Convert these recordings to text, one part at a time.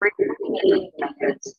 Removing methods.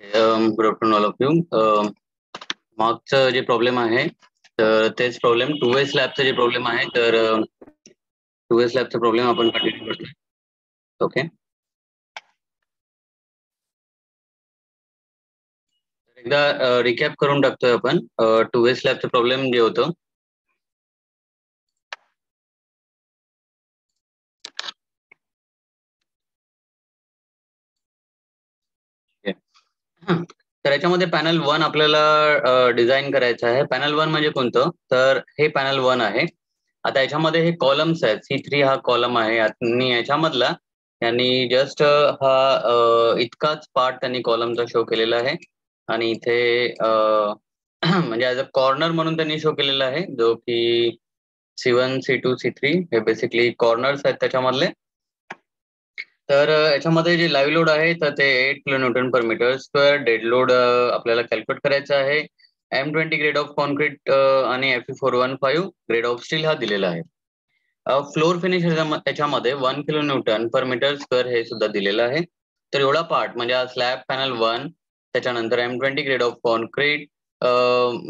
Good afternoon all of you. मार्क्सचं जे problem आहे तर तेच प्रॉब्लेम 2S स्लॅबचं जे प्रॉब्लेम आहे तर 2S स्लॅबचा प्रॉब्लेम आपण कंटिन्यू करतोय. ओके, एकदा रिकॅप करून टाकतोय आपण 2S स्लॅबचं प्रॉब्लेम जे होतं. तर याच्यामध्ये पॅनल 1 आपल्याला डिझाईन करायचं आहे. पॅनल 1 म्हणजे कोणतं, तर हे पॅनल 1 आहे. आता याच्यामध्ये हे कॉलम्स आहेत, C3 हा कॉलम आहे आणि याच्यामधला यांनी जस्ट हा इतकाच पार्ट त्यांनी कॉलमचा शो केलेला आहे आणि इथे म्हणजे ऍज अ कॉर्नर म्हणून त्यांनी शो केलेला आहे, जो की C1 C2 C3 हे बेसिकली कॉर्नर्स आहेत त्याच्यामधले. तर याच्यामध्ये जे लाईव्ह लोड आहे तर ते 8 किलोन्यूटन पर मीटर स्क्वेअर. डेड लोड आपल्याला कॅल्क्युलेट करायचा आहे. M20 ग्रेड ऑफ कॉन्क्रीट आणि Fe415 ग्रेड ऑफ स्टील हा दिलेला आहे. फ्लोर फिनिश त्याच्यामध्ये 1 किलोन्यूटन पर मीटर स्क्वेअर हे सुद्धा दिलेलं आहे. तर एवढा पार्ट म्हणजे स्लॅब पॅनल 1, त्याच्यानंतर M20 grade of concrete,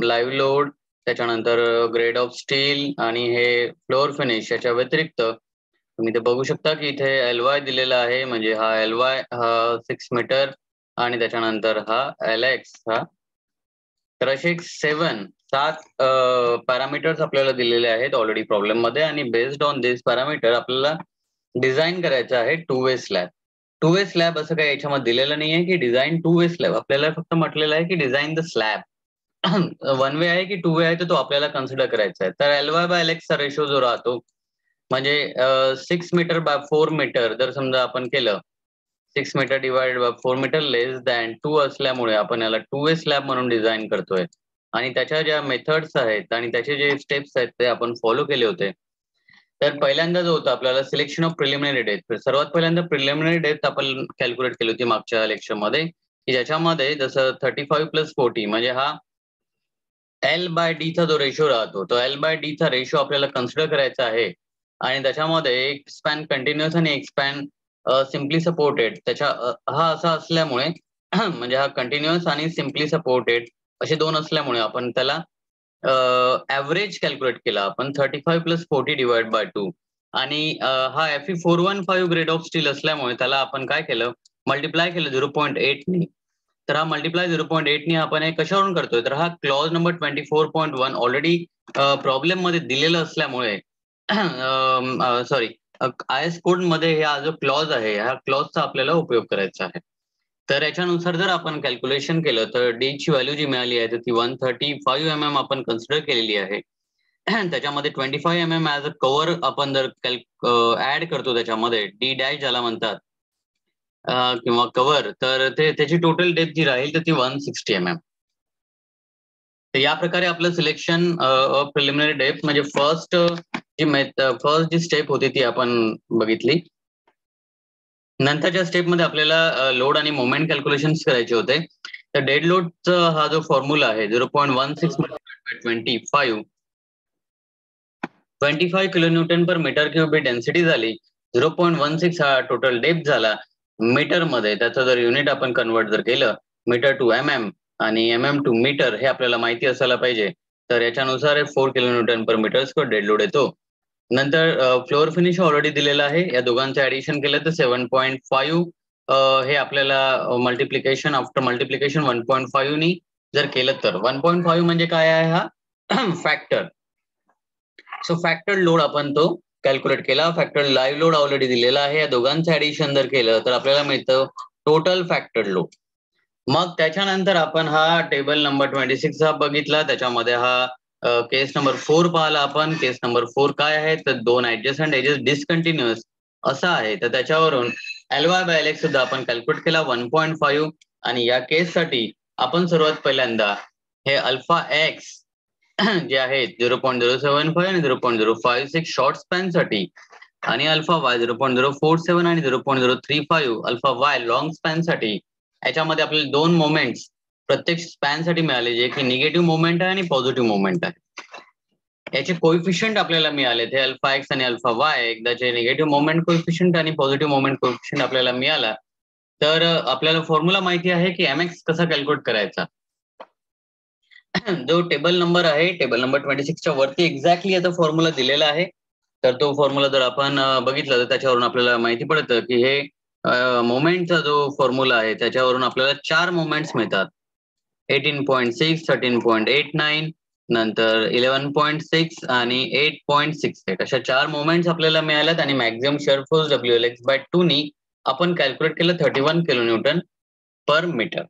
live load, त्याच्यानंतर ग्रेड ऑफ स्टील आणि हे फ्लोर फिनिश याच्या व्यतिरिक्त तुम्ही ते बघू शकता की इथे LY दिलेला आहे, म्हणजे हा LY हा 6 मीटर आणि त्याच्यानंतर हा LX हा. तर असे 7 पॅरामीटर्स आपल्याला दिलेले आहेत ऑलरेडी प्रॉब्लेम मध्ये आणि बेस्ड ऑन दिस पॅरामीटर आपल्याला डिझाईन करायचं आहे to way slab. To way slab असं काही याच्यामध्ये दिलेलं नाहीये की डिझाईन टू वे स्लॅब, आपल्याला फक्त म्हटलेलं आहे की design the slab. One way आहे की टू वे आहे तर तो आपल्याला कन्सिडर करायचा आहे. तर LY/LX चा रेशो जो राहतो म्हणजे 6 मीटर बाय 4 मीटर जर समजा आपण केलं, 6 metre divided by 4 metre less than 2 असल्यामुळे आपण याला टू वे स्लॅब म्हणून डिझाईन करतोय. आणि त्याच्या ज्या मेथड्स आहेत आणि त्याचे जे स्टेप्स आहेत ते आपण फॉलो केले होते. तर पहिल्यांदा जो होता आपल्याला सिलेक्शन ऑफ प्रिलिमिनरी डेप्थ, सर्वात पहिल्यांदा प्रिलिमिनरी डेप्थ आपण कॅल्क्युलेट केली होती मागच्या लेक्चरमध्ये, की ज्याच्यामध्ये जसं 35 + 40 म्हणजे हा L/D चा जो रेशो राहतो तो L/D चा रेशो आपल्याला कन्सिडर करायचा आहे. आणि त्याच्यामध्ये एक स्पॅन कंटिन्युअस आणि एक स्पॅन सिम्पली सपोर्टेड, त्याच्या हा असा असल्यामुळे म्हणजे हा कंटिन्युअस आणि सिम्पली सपोर्टेड असे दोन असल्यामुळे आपण त्याला ऍव्हरेज कॅल्क्युलेट केला आपण 35 + 40 डिवाइड बाय 2. आणि हा Fe415 ग्रेड ऑफ स्टील असल्यामुळे त्याला आपण काय केलं, मल्टिप्लाय केलं 0.8 नी. तर हा मल्टिप्लाय 0.8 नी आपण हे कशावरून करतोय, तर हा क्लॉज नंबर 24.1 ऑलरेडी प्रॉब्लेम मध्ये दिलेलं असल्यामुळे सॉरी IS कोड मध्ये हा जो क्लॉज आहे ह्या क्लॉजचा आपल्याला उपयोग करायचा आहे. तर याच्यानुसार जर आपण कॅल्क्युलेशन केलं तर D ची व्हॅल्यू जी मिळाली आहे तर ती 135 mm आपण कन्सिडर केलेली आहे. त्याच्यामध्ये 25 mm ऍज अ कव्हर आपण जर ऍड करतो त्याच्यामध्ये D' ज्याला म्हणतात किंवा कव्हर, तर ते त्याची टोटल डेप्थ जी राहील तर ती 160 mm. तर या प्रकारे आपलं सिलेक्शन ऑफ प्रिलिमिनरी डेप्थ म्हणजे फर्स्ट जी स्टेप होती ती आपण बघितली. नंतरच्या स्टेपमध्ये आपल्याला लोड आणि मोमेंट कॅल्क्युलेशन करायचे होते. तर डेड लोडचा हा जो फॉर्म्युला आहे 0.16 25 किलोन्यूटन पर मीटर क्यूब ही डेन्सिटी झाली. 0.16 हा टोटल डेप्थ झाला मीटर मध्ये. त्याचं जर युनिट आपण कन्वर्ट जर केलं मीटर टू MM आणि MM टू मीटर हे आपल्याला माहिती असायला पाहिजे. तर याच्यानुसार 4 किलोन्यूटन पर मीटर स्क्वेअर डेड लोड येतो. नंतर फ्लोअर फिनिश ऑलरेडी दिलेला आहे, या दोघांचं ऍडिशन केलं तर 7.5 हे आपल्याला मल्टिप्लिकेशन आफ्टर मल्टिप्लिकेशन 1.5 नी जर केलं तर 1.5 म्हणजे काय आहे हा फॅक्टर. सो फॅक्टर लोड आपण तो कॅल्क्युलेट केला. फॅक्टर लाईव्ह लोड ऑलरेडी दिलेला आहे, या दोघांचं ऍडिशन जर केलं तर आपल्याला मिळतं टोटल फॅक्टर लोड. मग त्याच्यानंतर आपण हा टेबल नंबर 26 हा बघितला, त्याच्यामध्ये हा केस नंबर 4 पाहिला आपण. केस नंबर 4 काय आहे तर दोन ऍडजस्टंट एजेस डिसकंटिन्युअस असा आहे, तर त्याच्यावरून LY/LX सुद्धा आपण कॅल्क्युलेट केला 1.5. आणि या केससाठी आपण सर्वात पहिल्यांदा हे अल्फा एक्स जे आहेत 0.075 आणि 0.056 शॉर्ट स्पॅन साठी, आणि अल्फा वाय 0.047 आणि 0.035 अल्फा वाय लॉंग स्पॅन साठी, याच्यामध्ये आपल्याला दोन मोमेंट्स प्रत्येक स्पॅन साठी मिळाले, जे की निगेटिव्ह मोमेंट आहे आणि पॉझिटिव्ह मोमेंट आहे. याचे कोइफिशियंट आपल्याला मिळाले ते अल्फा एक्स आणि अल्फा वाय. एकदाचे निगेटिव्ह मोमेंट कोइफिशियंट आणि पॉझिटिव्ह मोमेंट कोइफिशियंट आपल्याला मिळाला. तर आपल्याला फॉर्म्युला माहिती आहे की MX कसा कॅल्क्युलेट करायचा. जो टेबल नंबर आहे टेबल नंबर 26 च्या वरती एक्झॅक्टली याचा फॉर्म्युला दिलेला आहे. तर तो फॉर्म्युला जर आपण बघितला तर त्याच्यावरून आपल्याला माहिती पडतं की हे मोमेंटचा जो फॉर्म्युला आहे त्याच्यावरून आपल्याला 4 मोमेंट्स मिळतात. 18.6, 13.89, नंतर 11.6 आणि 8.68 अशा 4 मोमेंट्स आपल्याला मिळाल्यात. आणि मॅक्झिमम शिअर फोर्स WLX/2 नी आपण कॅल्क्युलेट केलं 31 किलोन्यूटन पर मीटर.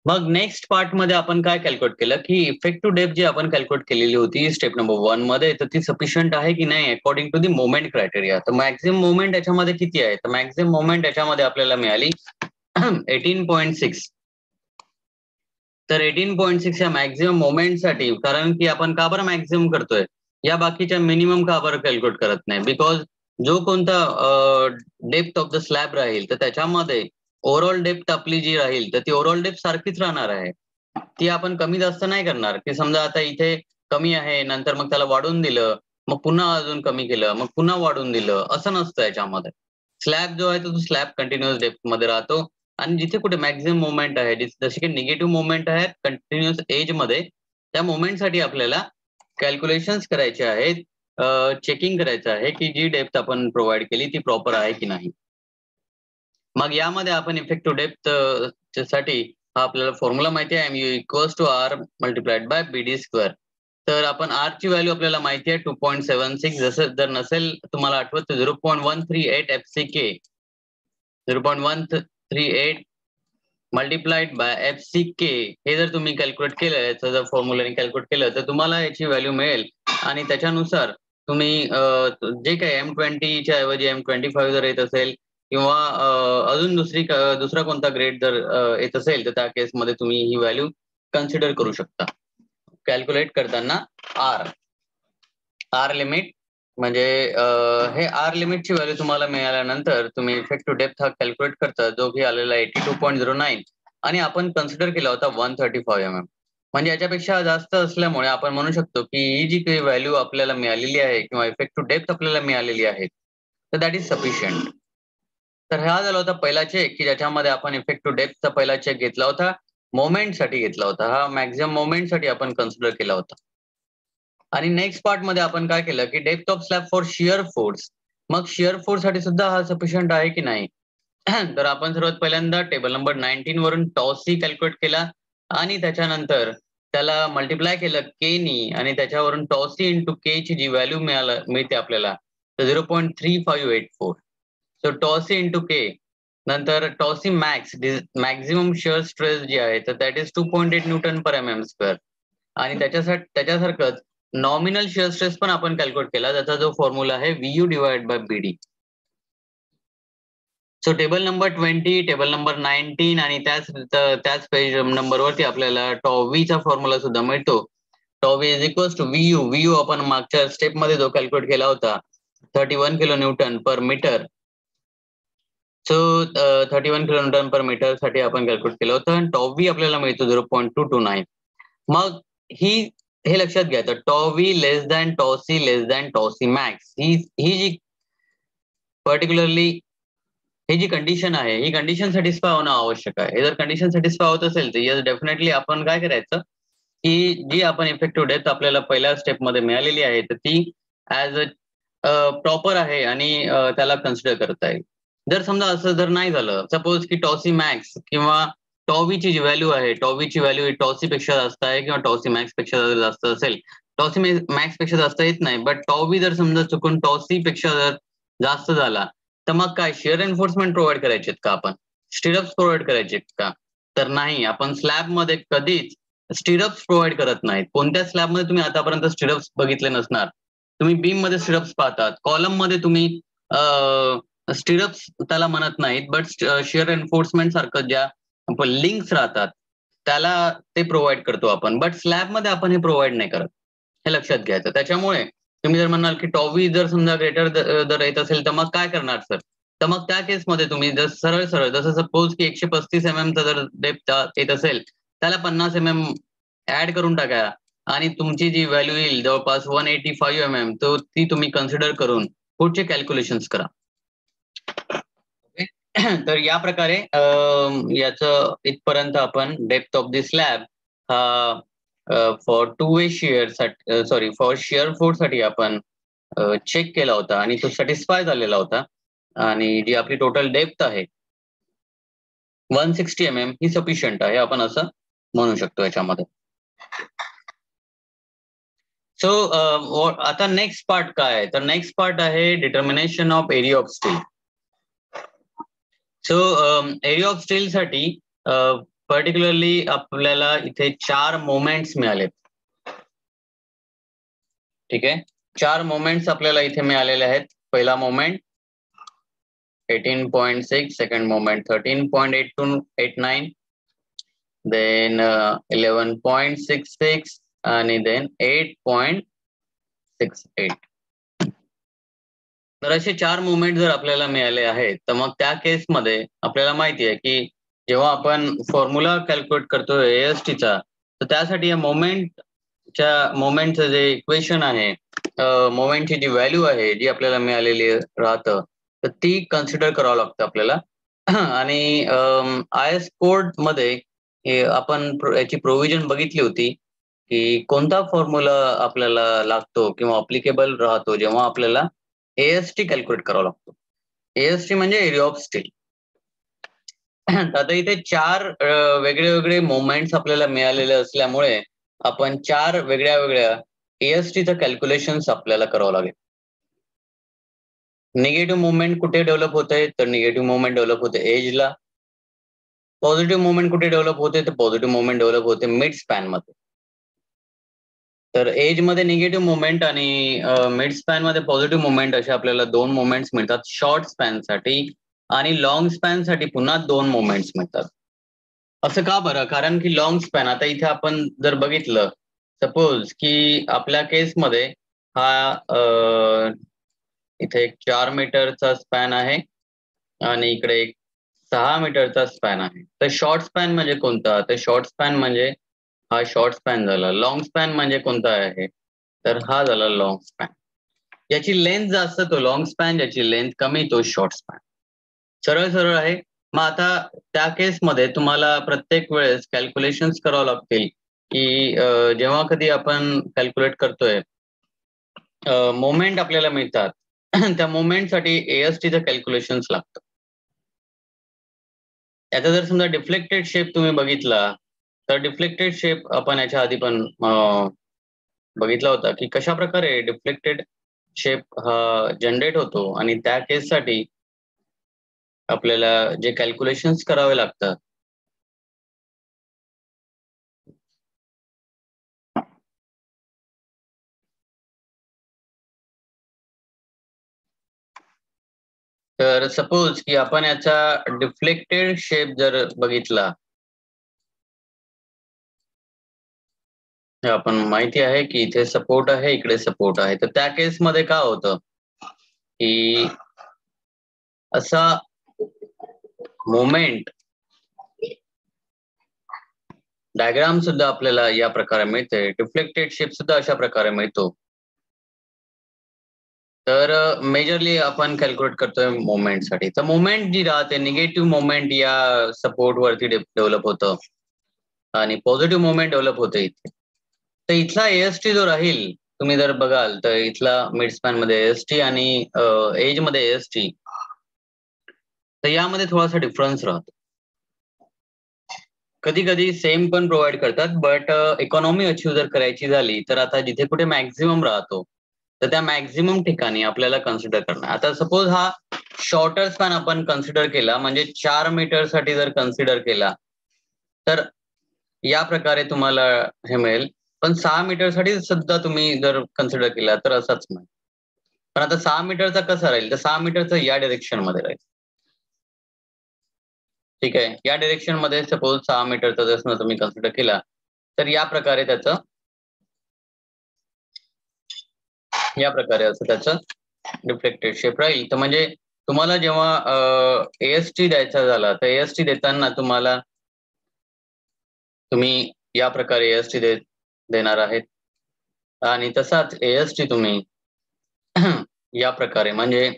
मग नेक्स्ट पार्ट मध्ये आपण काय कॅल्क्युलेट केलं की इफेक्टिव्ह डेप्थ जी आपण कॅल्क्युलेट केलेली होती स्टेप नंबर 1 मध्ये, तर ती सफिशियंट आहे की नाही according to the moment criteria. तर मॅक्झिमम मोमेंट याच्यामध्ये किती आहे, तर मॅक्झिमम मोमेंट याच्यामध्ये आपल्याला मिळाली 18.6. तर 18.6 या मॅक्झिमम मोमेंटसाठी, कारण की आपण का बरं मॅक्झिमम करतोय, या बाकीच्या मिनिमम का बरं कॅल्क्युलेट करत नाही, बिकॉज जो कोणता डेप्थ ऑफ द स्लॅब राहील तर त्याच्यामध्ये ओव्हरऑल डेप्थ आपली जी राहील तर ती ओव्हरऑल डेप्थ सारखीच राहणार आहे. ती आपण कमी जास्त नाही करणार, की समजा आता इथे कमी आहे नंतर मग त्याला वाढवून दिलं, मग पुन्हा अजून कमी केलं, मग पुन्हा वाढवून दिलं, असं नसतं याच्यामध्ये. स्लॅब जो आहे तो स्लॅब कंटिन्युअस डेप्थ मध्ये राहतो. आणि जिथे कुठे मॅक्झिमम मोमेंट आहे, जसे की निगेटिव्ह मोमेंट आहे कंटिन्युअस एज मध्ये, त्या मोमेंटसाठी आपल्याला कॅल्क्युलेशन्स करायचे आहेत, चेकिंग करायचं आहे की जी डेप्थ आपण प्रोव्हाइड केली ती प्रॉपर आहे की नाही. मग यामध्ये आपण इफेक्टिव्ह डेप्थ साठी हा आपल्याला फॉर्म्युला माहिती आहे, MU equals to R multiplied by BD square. तर आपण R ची व्हॅल्यू आपल्याला माहिती आहे 2.76. जसं जर नसेल तुम्हाला आठवत तर 0.138 FCK, 0.138 मल्टिप्लाइड बाय FCK हे जर तुम्ही कॅल्क्युलेट केलं, याचं जर फॉर्म्युलाने कॅल्क्युलेट केलं तर तुम्हाला याची व्हॅल्यू मिळेल. आणि त्याच्यानुसार तुम्ही जे काही M20 च्या ऐवजी M25 जर येत असेल किंवा अजून दुसरा कोणता ग्रेड जर येत असेल तर त्या केसमध्ये तुम्ही ही व्हॅल्यू कन्सिडर करू शकता कॅल्क्युलेट करताना. आर लिमिट म्हणजे हे आर लिमिटची व्हॅल्यू तुम्हाला मिळाल्यानंतर तुम्ही इफेक्टिव्ह डेप्थ हा कॅल्क्युलेट करता, जो की आलेला 82.09 आणि आपण कन्सिडर केला होता 135 mm. म्हणजे याच्यापेक्षा जास्त असल्यामुळे आपण म्हणू शकतो की ही जी काही व्हॅल्यू आपल्याला मिळालेली आहे किंवा इफेक्टिव्ह डेप्थ आपल्याला मिळालेली आहे तर दॅट इज सफिशियंट. तर हा झाला होता पहिला चेक की ज्याच्यामध्ये आपण इफेक्टिव्ह डेप्थचा पहिला चेक घेतला होता, मोमेंट साठी घेतला होता, हा मॅक्झिमम मोमेंट साठी आपण कन्सिडर केला होता. आणि नेक्स्ट पार्ट मध्ये आपण काय केलं की depth of slab for shear force. मग शिअर फोर्स साठी सुद्धा हा सफिशियंट आहे की नाही. तर आपण सर्वात पहिल्यांदा टेबल नंबर 19 वरून टॉसी कॅल्क्युलेट केला आणि त्याच्यानंतर त्याला मल्टिप्लाय केलं के नी आणि त्याच्यावरून टॉसी इंटू के ची जी व्हॅल्यू मिळते आपल्याला तर 0.3584. सो टॉसी इंटू के नंतर टॉसी मॅक्स मॅक्झिमम शिअर स्ट्रेस जी आहे तर that is 2.8 Newton per mm². आणि त्याच्यासारखंच नॉमिनल शिअर स्ट्रेस पण आपण कॅल्क्युलेट केला, ज्याचा जो फॉर्म्युला आहे VU divide by BD. So table number 20, table number 19 आणि त्याच पेज नंबरवरती आपल्याला टॉवीचा फॉर्म्युला सुद्धा मिळतो. टॉवी इज इक्वल्स टू VU आपण मागच्या स्टेप मध्ये जो कॅल्क्युलेट केला होता 31 किलो न्यूटन पर मीटर. सो 31 किलो न्यूटन पर मीटर साठी आपण कॅल्क्युलेट केलं होतं आणि टॉवी आपल्याला मिळतो 0.229. मग हे लक्षात घ्या, तर टॉवी लेस दॅन टॉसी लेस दॅन टॉसी मॅक्स ही जी पर्टिक्युलरली ही जी कंडिशन आहे ही कंडिशन सॅटिस्फाय होणं आवश्यक आहे. हे जर कंडिशन सॅटिस्फाय होत असेल तर येस डेफिनेटली आपण काय करायचं की जी आपण इफेक्टिव्ह डेप्थ आपल्याला पहिल्या स्टेप मध्ये मिळालेली आहे तर ती ऍज अ प्रॉपर आहे आणि त्याला कन्सिडर करता येईल. जर समजा असं जर नाही झालं, सपोज की टॉसी मॅक्स किंवा टॉवीची जी व्हॅल्यू आहे, टॉवीची व्हॅल्यू ही टॉसी पेक्षा जास्त आहे किंवा टॉसी मॅक्स पेक्षा जर जास्त असेल, टॉसी मॅक्स पेक्षा जास्त येत नाही बट टॉवी जर समजा चुकून टॉसी पेक्षा जर जास्त झाला तर मग काय शिअर एन्फोर्समेंट प्रोव्हाइड करायचे का, आपण स्टिरप्स प्रोव्हाइड करायचे का, तर नाही. आपण स्लॅब मध्ये कधीच स्टिरप्स प्रोव्हाइड करत नाहीत. कोणत्या स्लॅब मध्ये तुम्ही आतापर्यंत स्टिरप्स बघितले नसणार. तुम्ही बीम मध्ये स्टिरप्स पाहतात, कॉलम मध्ये तुम्ही स्टिरप्स त्याला म्हणत नाहीत बट शिअर एन्फोर्समेंट सारखं ज्या लिंक्स राहतात त्याला ते प्रोव्हाइड करतो आपण, बट स्लॅब मध्ये आपण हे प्रोव्हाइड नाही करत, हे लक्षात घ्यायचं. त्याच्यामुळे तुम्ही जर म्हणाल की टॉवी जर समजा ग्रेटर जर येत असेल तर मग काय करणार सर, तर मग त्या केसमध्ये तुम्ही जर सरळ जसं सपोज की 135 mm चा जर डेप्थ येत असेल त्याला 50 mm ऍड करून टाका आणि तुमची जी व्हॅल्यू येईल जवळपास 185 mm तो ती तुम्ही कन्सिडर करून पुढचे कॅल्क्युलेशन्स करा. तर या प्रकारे याचं इथपर्यंत आपण depth of the slab for two way shear for shear force साठी आपण चेक केला होता आणि तो सॅटिस्फाय झालेला होता. आणि जी आपली टोटल डेप्थ आहे 160 mm ही सफिशियंट आहे, आपण असं म्हणू शकतो याच्यामध्ये. सो आता नेक्स्ट पार्ट काय आहे, तर नेक्स्ट पार्ट आहे determination of area of steel. So area of steel साठी पर्टिक्युलरली आपल्याला इथे 4 मोमेंट्स मिळालेत. ठीक आहे, 4 मोमेंट्स आपल्याला इथे मिळालेले आहेत. पहिला मोमेंट 18.6, सेकंड मोमेंट 13.8289, देन 11.66 आणि देन 8.68. तर असे 4 मुवमेंट जर आपल्याला मिळाले आहेत, तर मग त्या केसमध्ये आपल्याला माहिती आहे की जेव्हा आपण फॉर्म्युला कॅल्क्युलेट करतो एएसटीचा, तर त्यासाठी या मोमेंटचं जे इक्वेशन आहे, मोमेंटची जी व्हॅल्यू आहे जी आपल्याला मिळालेली राहतं, तर ती कन्सिडर करावं लागतं आपल्याला. आणि IS कोड मध्ये आपण याची प्रोव्हिजन बघितली होती की कोणता फॉर्म्युला आपल्याला लागतो किंवा अप्लिकेबल राहतो जेव्हा आपल्याला एएसटी कॅल्क्युलेट करावा लागतो. एएसटी म्हणजे एरिया ऑफ स्टील. आता इथे 4 वेगळे वेगळे मोमेंट्स आपल्याला मिळालेले असल्यामुळे आपण 4 वेगळ्या वेगळ्या एएसटीचं कॅल्क्युलेशन्स आपल्याला करावं लागेल. निगेटिव्ह मुवमेंट कुठे डेव्हलप होते, तर निगेटिव्ह मुवमेंट डेव्हलप होते एजला. पॉझिटिव्ह मुवमेंट कुठे डेव्हलप होते, तर पॉझिटिव्ह मुवमेंट डेव्हलप होते मिड स्पॅन मध्ये. तर एज मध्ये निगेटिव्ह मुवमेंट आणि मिड स्पॅन मध्ये पॉझिटिव्ह मुवमेंट असे आपल्याला 2 मुवमेंट्स मिळतात शॉर्ट स्पॅन साठी, आणि लॉंग स्पॅन साठी पुन्हा 2 मुवमेंट्स मिळतात. असं का बरं? कारण की लॉंग स्पॅन, आता इथे आपण जर बघितलं, सपोज की आपल्या केसमध्ये हा इथे एक 4 मीटरचा स्पॅन आहे आणि इकडे एक 6 मीटरचा स्पॅन आहे. तर शॉर्ट स्पॅन म्हणजे कोणता? तर शॉर्ट स्पॅन म्हणजे हा शॉर्ट स्पॅन झाला. लॉंग स्पॅन म्हणजे कोणता आहे? तर हा झाला लॉंग स्पॅन. याची लेंथ जास्त तो लॉंग स्पॅन, ज्याची लेंथ कमी तो शॉर्ट स्पॅन. सरळ सरळ आहे. मग आता त्या केसमध्ये तुम्हाला प्रत्येक वेळेस कॅल्क्युलेशन्स करावं लागतील की जेव्हा कधी आपण कॅल्क्युलेट करतोय मोमेंट आपल्याला मिळतात, त्या मोमेंटसाठी एएसटीचं कॅल्क्युलेशन्स लागतं. याचा जर समजा डिफ्लेक्टेड शेप तुम्ही बघितला, तर डिफ्लेक्टेड शेप आपण याच्या आधी पण बघितला होता की कशा प्रकारे डिफ्लेक्टेड शेप हा जनरेट होतो, आणि त्या केससाठी आपल्याला जे कॅल्क्युलेशन्स करावे लागतात. तर सपोज की आपण याचा डिफ्लेक्टेड शेप जर बघितला, आपण माहिती आहे की इथे सपोर्ट आहे, इकडे सपोर्ट आहे. तर त्या केसमध्ये काय होतं की असा मोमेंट डायग्राम सुद्धा आपल्याला या प्रकारे मिळते, डिफ्लेक्टेड शेप सुद्धा अशा प्रकारे मिळतो. तर मेजरली आपण कॅल्क्युलेट करतोय मोमेंटसाठी. तर मोमेंट जी राहते, निगेटिव्ह मोमेंट या सपोर्ट वरती डेव्हलप होतं आणि पॉझिटिव्ह मोमेंट डेव्हलप होते इथे. तर इथला एएसटी जो राहील, तुम्ही जर बघाल तर इथला मिड स्पॅन मध्ये एएसटी आणि एज मध्ये एएसटी, तर यामध्ये थोडासा डिफरन्स राहतो. कधी कधी सेम पण प्रोव्हाइड करतात, बट इकॉनॉमी अचीव जर करायची झाली, तर आता जिथे कुठे मॅक्झिमम राहतो, तर त्या मॅक्झिमम ठिकाणी आपल्याला कन्सिडर करणं. आता सपोज हा शॉर्टर स्पॅन आपण कन्सिडर केला, म्हणजे 4 मीटर साठी जर कन्सिडर केला, तर या प्रकारे तुम्हाला हे मिळेल. पण 6 मीटर साठी सुद्धा तुम्ही जर कन्सिडर केला तर असाच मिळेल. पण आता 6 मीटरचा कसा राहील, तर 6 मीटरचा या डिरेक्शन मध्ये राहील. ठीक आहे, या डिरेक्शन मध्ये सपोज 6 मीटरचा जर तुम्ही कन्सिडर केला, तर या प्रकारे असं त्याचं डिफ्लेक्टेड शेप राहील. तर म्हणजे तुम्हाला जेव्हा एएसटी द्यायचा झाला, तर एएसटी देताना तुम्ही या प्रकारे एएसटी देणार आहेत, आणि तसाच एएसटी तुम्ही या प्रकारे, म्हणजे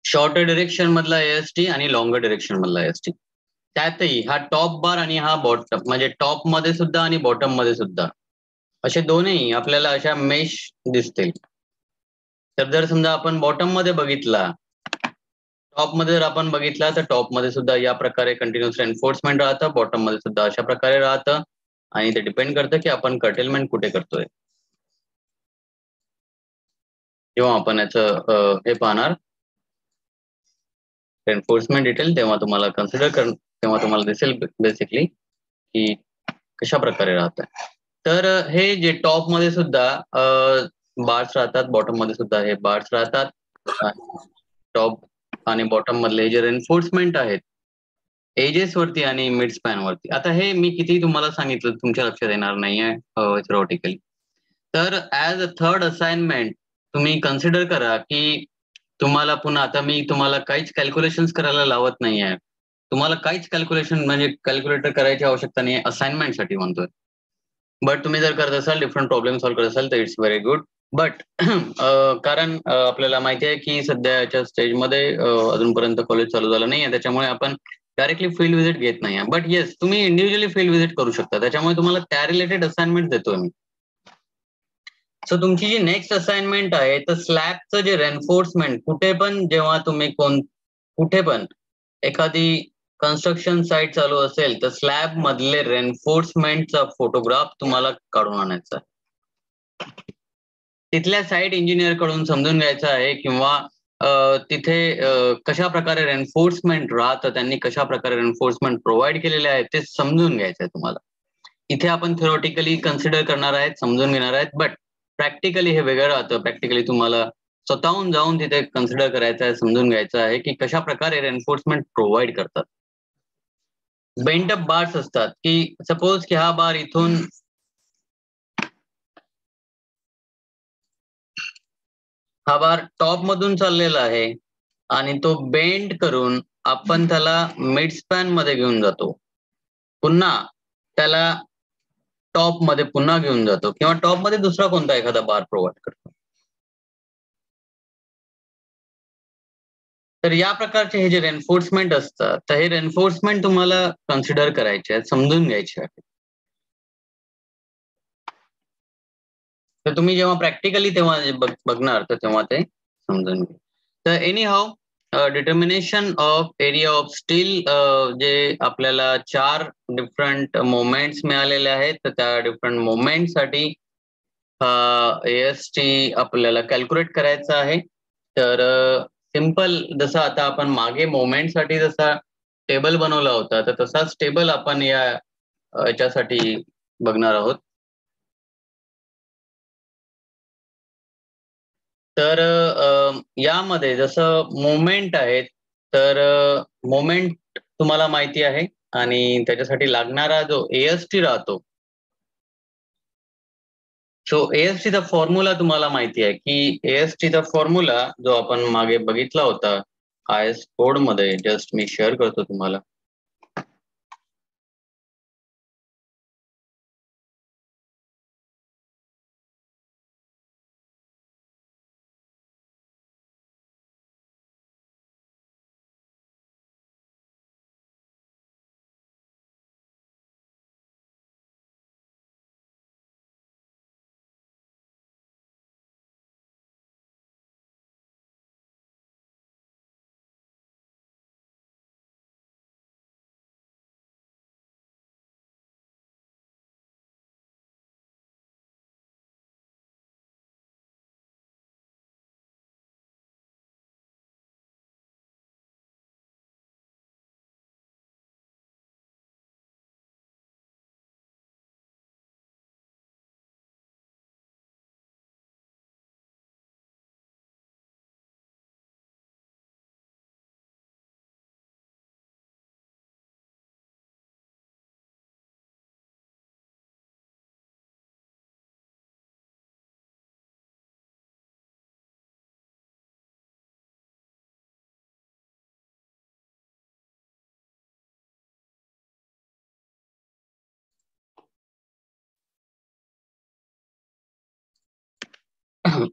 शॉर्टर डिरेक्शन मधला एएसटी आणि लॉंगर डिरेक्शन मधला एएसटी. त्यातही हा टॉप बार आणि हा बॉटम, म्हणजे टॉप मध्ये सुद्धा आणि बॉटम मध्ये सुद्धा, असे दोन्ही आपल्याला अशा मेश दिसतील. तर जर समजा आपण बॉटम मध्ये बघितला, टॉप मध्ये जर आपण बघितला, तर टॉप मध्ये सुद्धा या प्रकारे कंटिन्युअस एन्फोर्समेंट राहतं, बॉटम मध्ये सुद्धा अशा प्रकारे राहतं, आणि ते डिपेंड करतं की आपण कर्टेलमेंट कुठे करतोय. जेव्हा आपण याचं हे पाहणार रेनफोर्समेंट डिटेल तेव्हा तुम्हाला तेव्हा तुम्हाला दिसेल बेसिकली की कशा प्रकारे राहत. तर हे जे टॉप मध्ये सुद्धा बार्स राहतात, बॉटम मध्ये सुद्धा हे बार्स राहतात. टॉप आणि बॉटम मधले जे रेनफोर्समेंट आहेत एजेस वरती आणि मिड स्पॅन वरती. आता हे मी किती तुम्हाला सांगितलं तुमच्या लक्षात येणार नाहीये थिओरिटिकली. तर ऍज अ थर्ड असाइनमेंट तुम्ही कन्सिडर करा की तुम्हाला पुन्हा, आता मी तुम्हाला काहीच कॅल्क्युलेशन्स करायला लावत नाहीये, तुम्हाला काहीच कॅल्क्युलेशन म्हणजे कॅल्क्युलेटर करायची आवश्यकता नाही, असाइनमेंटसाठी म्हणतोय. बट तुम्ही जर करत असाल, डिफरंट प्रॉब्लेम सॉल्व्ह करत असाल तर इट्स व्हेरी गुड. बट कारण आपल्याला माहिती आहे की सध्याच्या स्टेजमध्ये अजूनपर्यंत कॉलेज चालू झालं नाही आहे, त्याच्यामुळे आपण डायरेक्टली फील्ड व्हिजिट घेत नाही. बट येस, तुम्ही इंडिव्हिज्युअली फील्ड व्हिजिट करू शकता, त्याच्यामुळे तुम्हाला त्या रिलेटेड असाइनमेंट देतोय मी. सो तुमची जी नेक्स्ट असाइनमेंट आहे तर स्लॅबचं जे रेनफोर्समेंट, कुठे पण जेव्हा तुम्ही कुठे पण एखादी कन्स्ट्रक्शन साईट चालू असेल तर स्लॅब मधले रेनफोर्समेंटचा फोटोग्राफ तुम्हाला काढून आणायचा. तिथल्या साईट इंजिनियर कडून समजून घ्यायचं आहे किंवा तिथे कशा प्रकारे रेनफोर्समेंट राहतं, त्यांनी कशा प्रकारे रेनफोर्समेंट प्रोव्हाइड केलेले आहे ते समजून घ्यायचं आहे तुम्हाला. इथे आपण थिओरिटिकली कन्सिडर करणार आहेत, समजून घेणार आहेत, बट प्रॅक्टिकली हे वेगळं राहतं. प्रॅक्टिकली तुम्हाला स्वतःहून जाऊन तिथे कन्सिडर करायचं आहे, समजून घ्यायचं आहे की कशा प्रकारे रेनफोर्समेंट प्रोव्हाइड करतात. बेंट अप बार्स असतात की सपोज की हा बार इथून हा बार टॉप मधून चाललेला आहे आणि तो बेंड करून आपण त्याला मिड स्पॅन मध्ये घेऊन जातो, पुन्हा त्याला टॉप मध्ये पुन्हा घेऊन जातो किंवा टॉप मध्ये दुसरा कोणता एखादा बार प्रोव्हाइड करतो. तर या प्रकारचे हे जे रेनफोर्समेंट असतात तर हे रेनफोर्समेंट तुम्हाला कन्सिडर करायचे आहेत, समजून घ्यायचे आहेत. तर तुम्ही जेव्हा प्रॅक्टिकली तेव्हा बघणार तर तेव्हा ते समजून घ्या. तर any how, determination of area of steel, जे आपल्याला 4 डिफरंट मोमेंट्स मिळालेले आहेत, तर त्या डिफरंट मोमेंटसाठी AST आपल्याला कॅल्क्युलेट करायचं आहे. तर सिंपल जसं आता आपण मागे मोमेंटसाठी जसा टेबल बनवला होता तर तसाच टेबल आपण याच्यासाठी बघणार आहोत. तर यामध्ये जसं मोमेंट आहेत तर मोमेंट तुम्हाला माहिती आहे आणि त्याच्यासाठी लागणारा जो AST राहतो, सो AST चा फॉर्म्युला तुम्हाला माहिती आहे की AST चा फॉर्म्युला जो आपण मागे बघितला होता IS कोड मध्ये, जस्ट मी शेअर करतो तुम्हाला.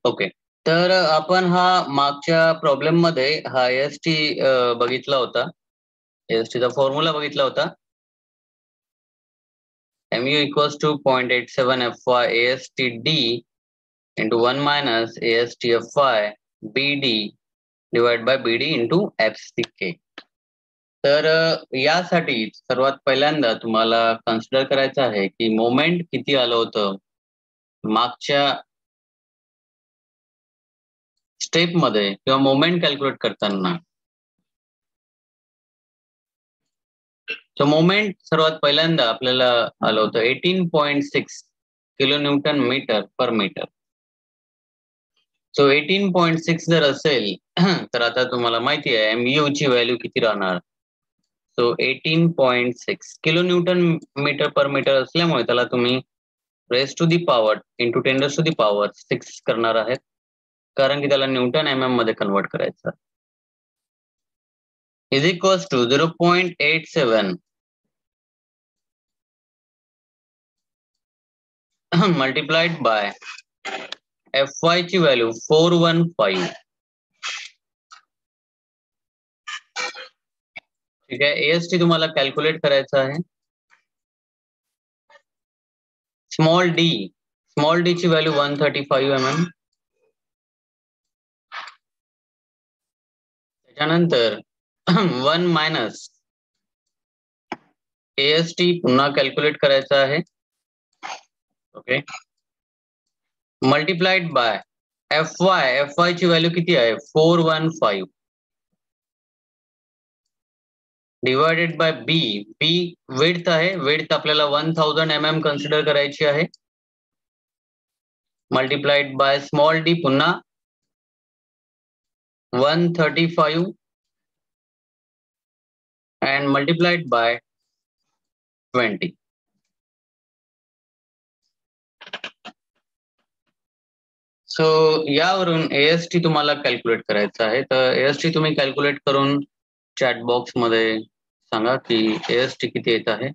ओके. तर आपण हा मागच्या प्रॉब्लेम मध्ये हा AST बघितला होता, AST चा फॉर्म्युला बघितला होता. mu equals to 0.87 fy ASTD into 1 minus AST fy BD divided by BD into FCK. तर यासाठी सर्वात पहिल्यांदा तुम्हाला कन्सिडर करायचं आहे की मोमेंट किती आलं होतं मागच्या स्टेप मध्ये किंवा मोमेंट कॅल्क्युलेट करताना. सो मोमेंट सर्वात पहिल्यांदा आपल्याला आलं होतं 18.6 kilo newton metre per metre. So 18.6 जर असेल तर आता तुम्हाला माहिती आहे mu ची व्हॅल्यू किती राहणार. So 18.6 kilo newton metre per metre असल्यामुळे त्याला तुम्ही raise to the power into 10 to the power 6 करणार आहेत, कारण की त्याला न्यूटन mm मध्ये कन्वर्ट करायचं. Is equals to 0.87 multiplied by Fy ची व्हॅल्यू 415. ठीक आहे. AST तुम्हाला कॅल्क्युलेट करायचं आहे. स्मॉल डी ची व्हॅल्यू 135 mm. त्याच्यानंतर 1 मायनस AST पुन्हा कॅल्क्युलेट करायचं आहे. ओके. मल्टिप्लाइड बाय Fy ची व्हॅल्यू किती आहे 415 डिवायडेड बाय बी विड्थ आहे. विड्थ आपल्याला 1000 mm कन्सिडर करायची आहे. मल्टिप्लाइड बाय स्मॉल डी पुन्हा 135 अँड मल्टिप्लाइड बाय 20. सो यावरून AST तुम्हाला कॅल्क्युलेट करायचं आहे. तर AST तुम्ही कॅल्क्युलेट करून चॅट बॉक्स मध्ये सांगा की AST किती येत आहे.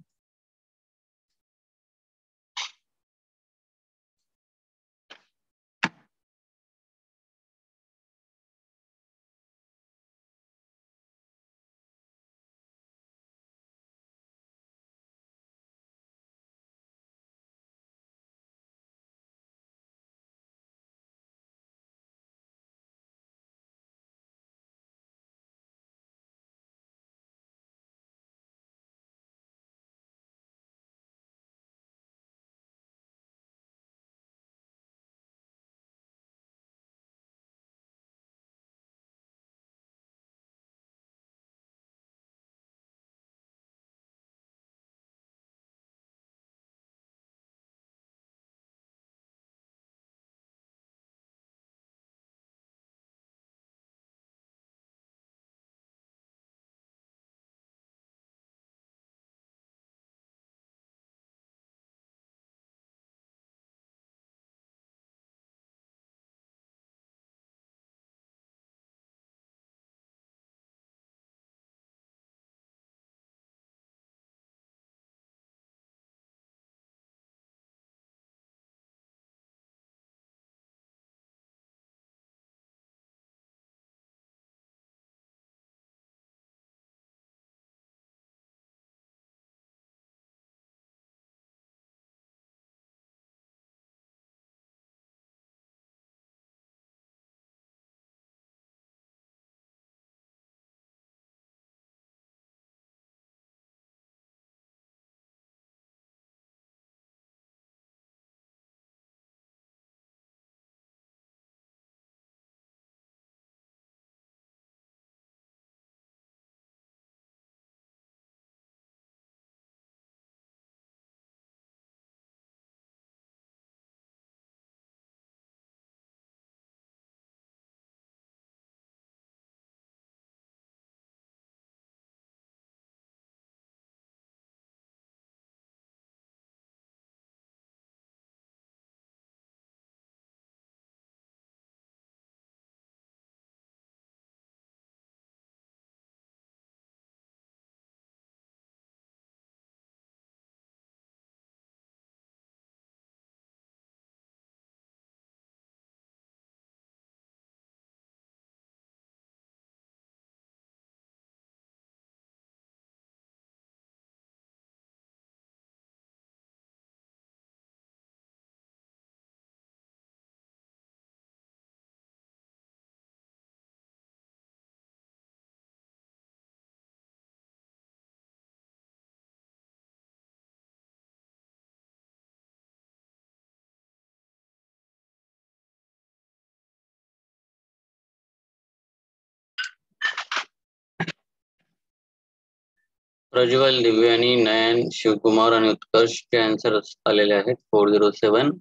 प्रज्वल, दिव्यानी, नयन, शिवकुमार आणि उत्कर्षचे आन्सर आलेले आहेत 407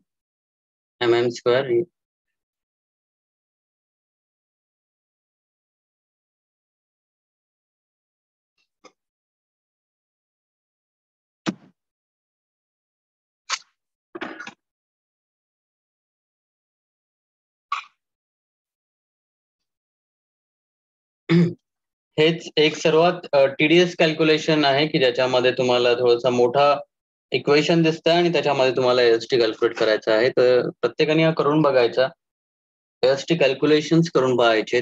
mm². हेच एक सर्वात टीडीएस कॅल्क्युलेशन आहे की ज्याच्यामध्ये तुम्हाला थोडासा मोठा इक्वेशन दिसतं आणि त्याच्यामध्ये तुम्हाला एसटी कॅल्क्युलेट करायचं आहे. तर प्रत्येकाने हा करून बघायचा. एसटी कॅल्क्युलेशन्स करून पाहायचे.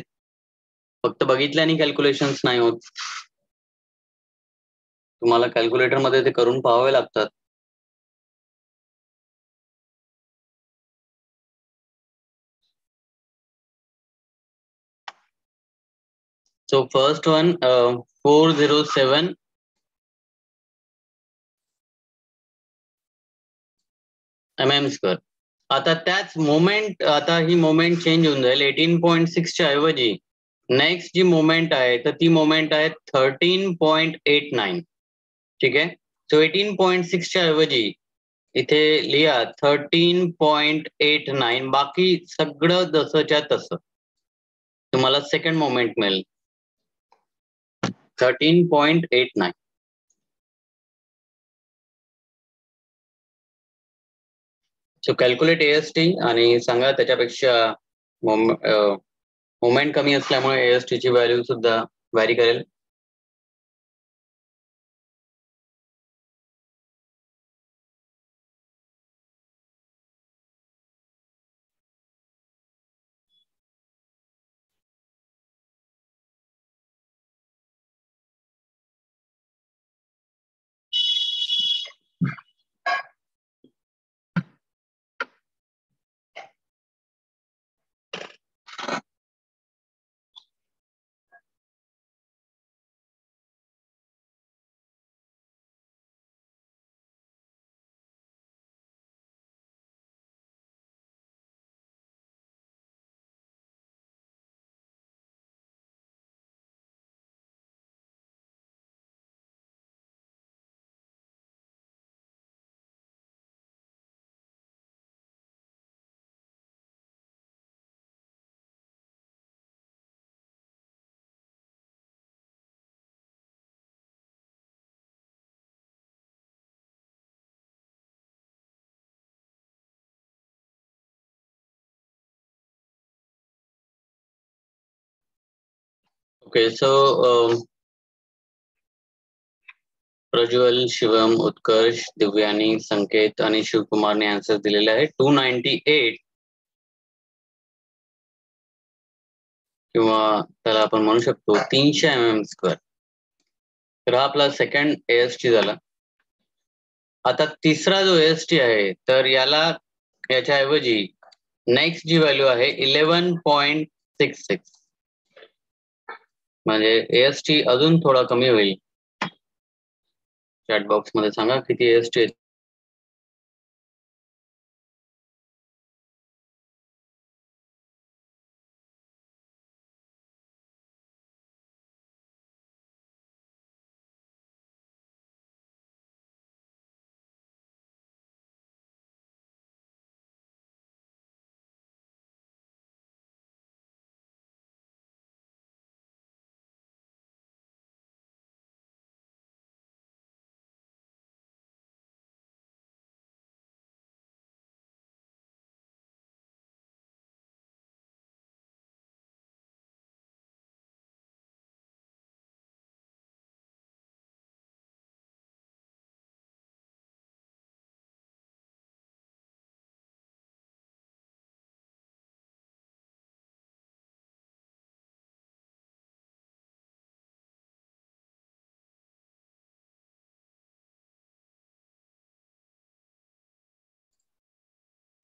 फक्त बघितल्याने कॅल्क्युलेशन्स नाही होत. तुम्हाला कॅल्क्युलेटर मध्ये ते करून पाहावे लागतात. So first one 407 mm². आता त्याच मोमेंट, आता ही मोमेंट चेंज होऊन जाईल. 18.6 च्या ऐवजी नेक्स्ट जी मोमेंट आहे तर ती मोमेंट आहे 13.89. ठीक आहे. सो 18.6 च्या ऐवजी इथे लिहा 13.89. बाकी सगळं जसंच्या तसं तुम्हाला सेकंड मोमेंट मिळेल 13.89. सो कॅल्क्युलेट एएसटी आणि सांगा त्याच्यापेक्षा मोमेंट कमी असल्यामुळे एएसटी ची व्हॅल्यू सुद्धा व्हॅरी करेल. ओके. सो प्रज्वल, शिवम, उत्कर्ष, दिव्यानी, संकेत आणि शिवकुमारने आन्सर दिलेले आहे 298 किंवा त्याला आपण म्हणू शकतो 300 mm². तर हा आपला सेकंड एएसटी झाला. आता तिसरा जो एएसटी आहे तर याच्याऐवजी नेक्स्ट जी व्हॅल्यू आहे 11.66. म्हणजे एएसटी अजून थोडा कमी होईल. चॅट बॉक्स मध्ये सांगा किती एएसटी आहे.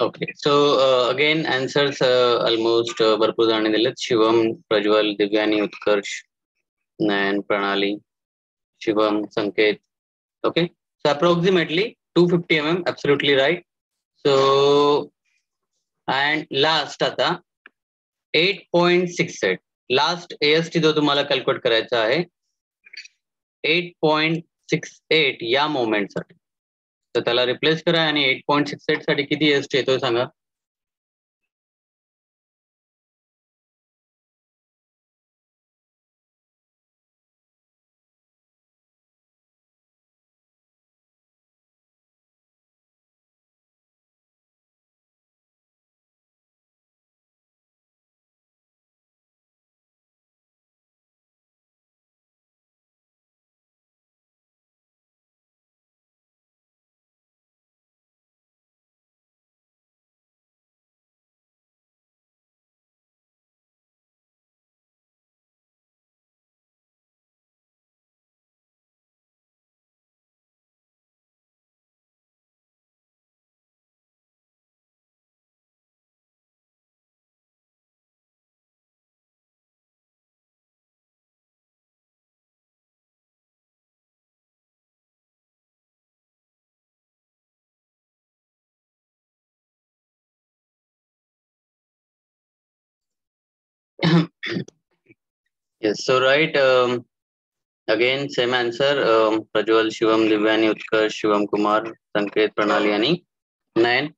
Okay. So again answers almost भरपूर जणांनी दिलेत. Shivam, Prajwal, Divyani, Utkarsh, Nayan, Pranali, Shivam, Sanket. Okay. So approximately 250 mm, absolutely right. So and last आता 8.68. लास्ट एएसटी जो तुम्हाला कॅल्क्युलेट करायचा आहे 8.68. 8.68 या मोमेंटसाठी. तर त्याला रिप्लेस करा आणि 8.68 साठी किती एसटी येतोय सांगा. Yes, so right. Again, same answer. Prajwal, Shivam, Divyani, Utkarsh, Shivam Kumar, Sanket, Pranali आणि 9.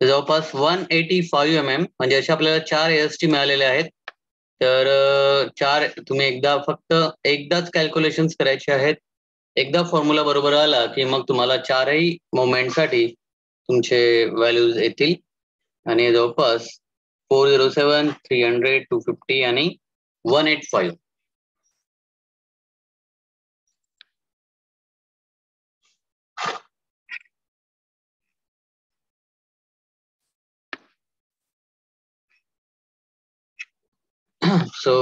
जवळपास 185 mm म्हणजे असे आपल्याला 4 AST मिळालेले आहेत. तर 4 तुम्ही एकदाच कॅल्क्युलेशन करायचे आहेत. एकदा फॉर्म्युला बरोबर आला की मग तुम्हाला 4ही मोमेंटसाठी तुमचे व्हॅल्यूज येतील आणि जवळपास 407, 300, 250 आणि 185. सो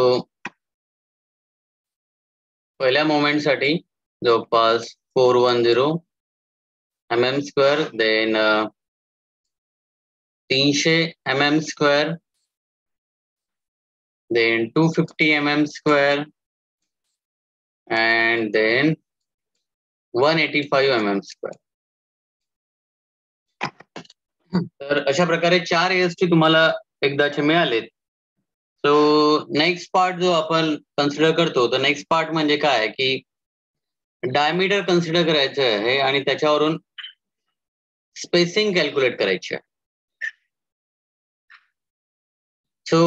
पहिल्या मोमेंटसाठी जवळपास 410 mm², then 300 mm², then 250 mm² and then 185 mm². तर अशा प्रकारे 4 AST तुम्हाला एकदाचे मिळालेत. सो नेक्स्ट पार्ट जो आपण कन्सिडर करतो, तर नेक्स्ट पार्ट म्हणजे काय की डायमीटर कन्सिडर करायचं आहे आणि त्याच्यावरून स्पेसिंग कॅल्क्युलेट करायची आहे. So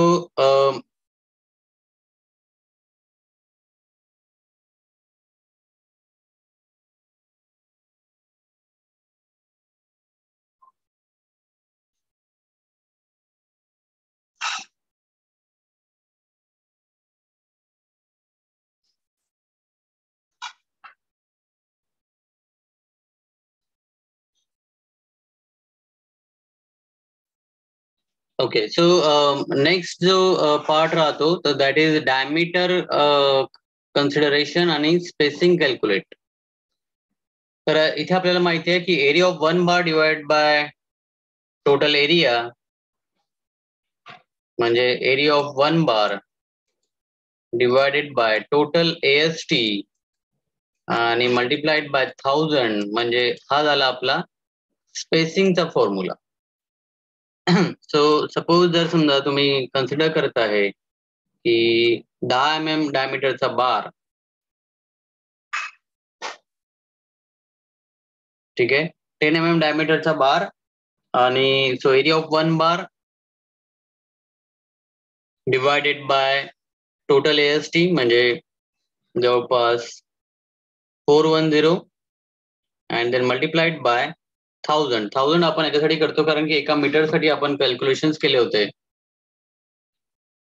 okay. सो नेक्स्ट जो पार्ट राहतो तर दॅट इज डायमीटर कन्सिडरेशन आणि स्पेसिंग कॅल्क्युलेट. तर इथे आपल्याला माहिती आहे की area of 1 bar divide by total area म्हणजे area of 1 bar divided by total AST आणि मल्टिप्लाइड बाय 1000 म्हणजे हा झाला आपला स्पेसिंगचा फॉर्म्युला. सो सपोज जर समजा तुम्ही कन्सिडर करत आहे की 10 mm डायमीटरचा बार, ठीक आहे, 10 mm डायमीटरचा बार आणि so area of 1 bar divided by total AST म्हणजे जवळपास 410 अँड देन मल्टिप्लाइड बाय 1000 आपण याच्यासाठी करतो कारण की एका मीटरसाठी आपण कॅल्क्युलेशन्स केले होते.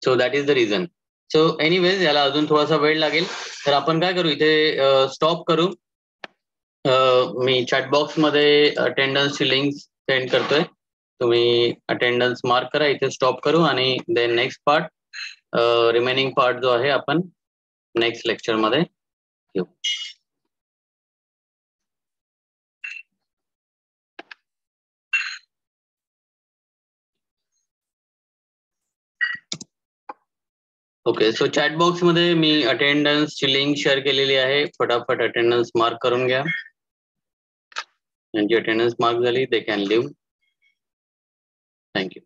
So that is the reason. So anyways याला अजून थोडासा वेळ लागेल, तर आपण काय करू इथे स्टॉप करू. मी चॅटबॉक्स मध्ये अटेंडन्सची लिंक सेंड करतोय. तुम्ही अटेंडन्स मार्क करा, इथे स्टॉप करू आणि then next part remaining part जो आहे आपण नेक्स्ट लेक्चर मध्ये घेऊ. ओके. सो चॅटबॉक्स मध्ये मी अटेंडन्सची लिंक शेअर केलेली आहे. फटाफट अटेंडन्स मार्क करून घ्या. ज्यांची अटेंडन्स मार्क झाली they can leave. Thank you.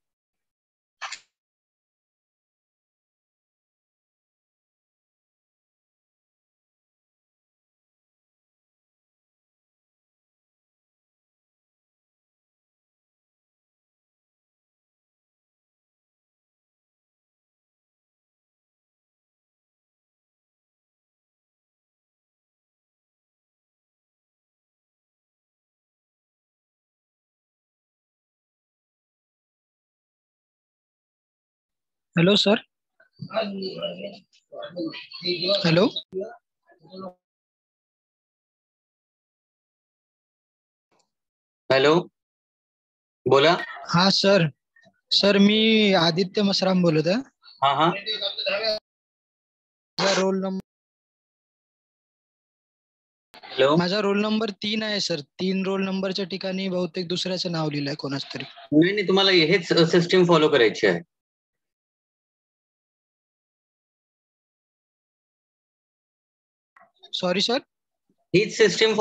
Hello sir. Hello. Hello, बोला. हा सर. सर मी आदित्य मसराम बोलत आहे. हा हा. माझा रोल नंबर हॅलो. माझा रोल नंबर 3 आहे सर. 3 रोल नंबरच्या ठिकाणी बहुतेक दुसऱ्याचं नाव लिहिलंय कोणाच तरी. नाही नाही, तुम्हाला हेच सिस्टीम फॉलो करायची आहे. Sorry sir. हीच सिस्टीम